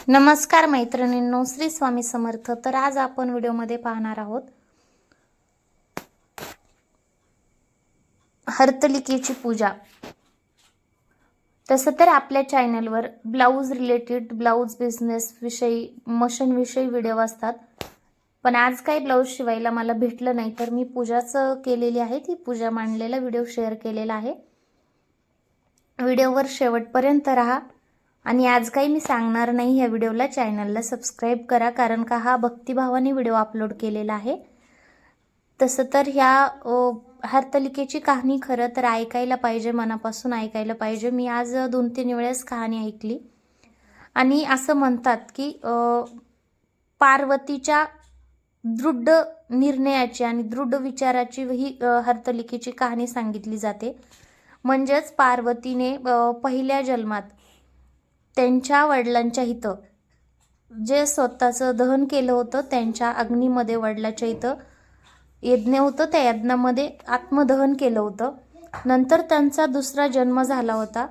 नमस्कार मैत्रिणींनो, श्री स्वामी समर्थ। तर आज आपण व्हिडिओमध्ये पाहणार आहोत हरतालिकेची पूजा। तसं तर आपल्या चॅनलवर ब्लाऊज रिलेटेड, ब्लाऊज बिझनेस विषयी, मशीन विषयी व्हिडिओ असतात, पण आज काही ब्लाऊज शिवायला मला भेटलं नाही, तर मी पूजाच केलेली आहे। ती पूजा मांडलेला व्हिडिओ शेअर केलेला आहे। व्हिडिओवर शेवटपर्यंत राहा आणि आज काही मी सांगणार नाही ह्या व्हिडिओला। चॅनलला सबस्क्राइब करा, कारण का हा भक्तिभावाने व्हिडिओ अपलोड केलेला आहे। तसं तर ह्या हरतालिकेची कहाणी खरं तर ऐकायला पाहिजे, मनापासून ऐकायला पाहिजे। मी आज 2-3 वेळेस कहाणी ऐकली आणि असं म्हणतात की पार्वतीच्या दृढ निर्णयाची आणि दृढ विचाराची ही हरतालिकेची कहाणी सांगितली जाते। म्हणजेच पार्वतीने पहिल्या जन्मात त्यांच्या वडिलांच्या इथं जे स्वतःचं दहन केलं होतं, त्यांच्या अग्नीमध्ये वडिलांच्या इथं यज्ञ होतं, त्या यज्ञामध्ये आत्मदहन केलं होतं। नंतर त्यांचा दुसरा जन्म झाला होता।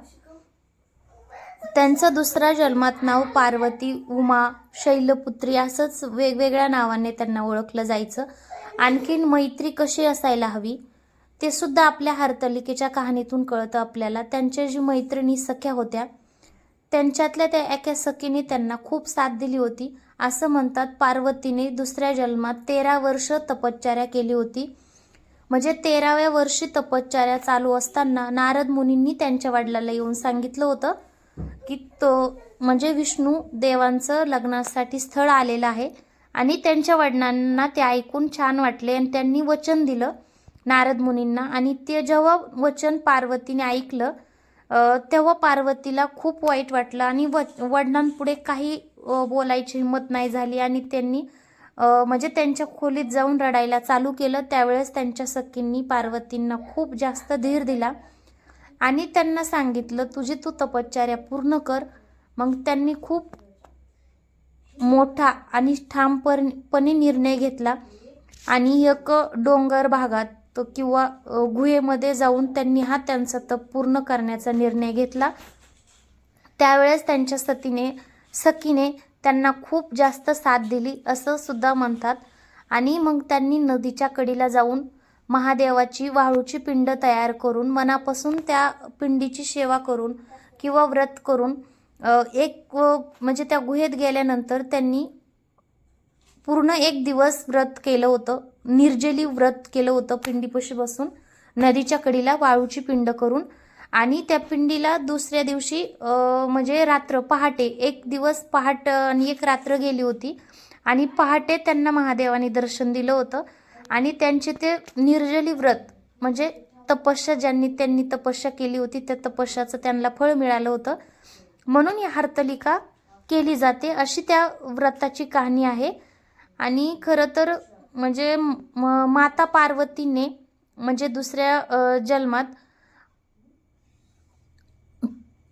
त्यांचं दुसऱ्या जन्मात नाव पार्वती, उमा, शैलपुत्री असंच वेगवेगळ्या नावाने त्यांना ओळखलं जायचं। आणखीन मैत्री कशी असायला हवी ते सुद्धा आपल्या हरतालिकेच्या कहाणीतून कळतं आपल्याला। त्यांच्या जी मैत्रिणी सख्या होत्या, त्यांच्यातल्या त्या एका सखीने त्यांना खूप साथ दिली होती। असं म्हणतात पार्वतीने दुसऱ्या जन्मात 13 वर्ष तपश्चर्या केली होती। म्हणजे 13व्या वर्षी तपश्चर्या चालू असताना नारद मुनींनी त्यांच्या वडिलांना येऊन सांगितलं होतं की तो म्हणजे विष्णू देवांचं लग्नासाठी स्थळ आलेलं आहे। आणि त्यांच्या वडिलांना ते ऐकून छान वाटले आणि त्यांनी वचन दिलं नारद मुनींना। आणि ते जेव्हा वचन पार्वतीने ऐकलं तेव्हा पार्वतीला खूप वाईट वाटलं आणि वडिलांपुढे काही बोलायची हिंमत नाही झाली आणि त्यांनी म्हणजे त्यांच्या खोलीत जाऊन रडायला चालू केलं। त्यावेळेस त्यांच्या सखींनी पार्वतींना खूप जास्त धीर दिला आणि त्यांना सांगितलं तुझी तू तपश्चर्या पूर्ण कर। मग त्यांनी खूप मोठा आणि ठामपणे निर्णय घेतला आणि एक डोंगर भागात किंवा गुहेमध्ये जाऊन त्यांनी त्यांचा तप पूर्ण करण्याचा निर्णय घेतला। त्यावेळेस त्यांच्या सखीने त्यांना खूप जास्त साथ दिली असं सुद्धा म्हणतात। आणि मग त्यांनी नदीच्या कडेला जाऊन महादेवाची वाळूची पिंड तयार करून मनापासून त्या पिंडीची सेवा करून किंवा व्रत करून म्हणजे त्या गुहेत गेल्यानंतर त्यांनी पूर्ण 1 दिवस व्रत केलं होतं, निर्जली व्रत केलं होतं। पिंडीपाशी बसून नदीच्या कडेला वाळूची पिंड करून आणि त्या पिंडीला दुसऱ्या दिवशी म्हणजे रात्र पहाटे 1 दिवस पहाटे आणि 1 रात्र गेली होती आणि पहाटे त्यांना महादेवाने दर्शन दिलं होतं। आणि त्यांचे ते निर्जली व्रत म्हणजे तपस्या त्यांनी तपस्या केली होती, त्या तपस्याचं त्यांना फळ मिळालं होतं, म्हणून ही हरतालिका केली जाते। अशी त्या व्रताची कहाणी आहे। आणि खरं तर म्हणजे माता पार्वतीने म्हणजे दुसऱ्या जन्मात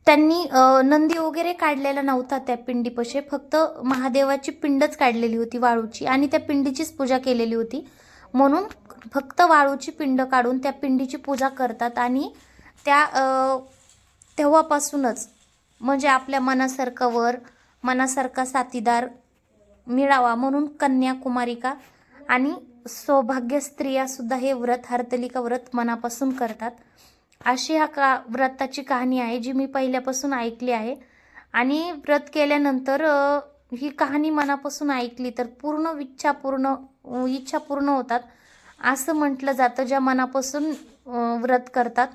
त्यांनी नंदी वगैरे काढलेला नव्हता त्या पिंडीपाशी, फक्त महादेवाची पिंडच काढलेली होती वाळूची आणि त्या पिंडीचीच पूजा केलेली होती। म्हणून फक्त वाळूची पिंड काढून त्या पिंडीची पूजा करतात आणि त्या तेव्हापासूनच म्हणजे आपल्या मनासारखा साथीदार मिळावा म्हणून कन्याकुमारिका आणि सौभाग्य स्त्रिया सुद्धा हे व्रत हरतालिका व्रत मनापासून करतात। अशी व्रताची कहाणी आहे जी मी पहिल्यापासून ऐकली आहे। आणि व्रत केल्यानंतर ही कहाणी मनापासून ऐकली तर पूर्ण इच्छा पूर्ण होतात असं म्हटलं जातं, ज्या मनापासून व्रत करतात।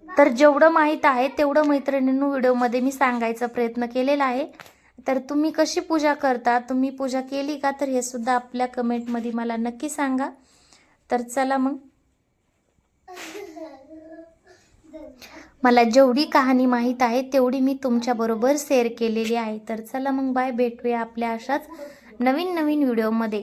तर जेवढं माहीत आहे तेवढं मैत्रिणींनो व्हिडिओमध्ये मी सांगायचा प्रयत्न केलेला आहे। तर तुम्ही कशी पूजा करता, तुम्ही पूजा केली का, तर हे सुद्धा आपल्या कमेंटमध्ये मला नक्की सांगा। तर चला मग, मला जेवढी कहाणी माहीत आहे तेवढी मी तुमच्याबरोबर शेअर केलेली आहे। तर चला मग बाय, भेटूया आपल्या अशाच नवीन व्हिडिओमध्ये।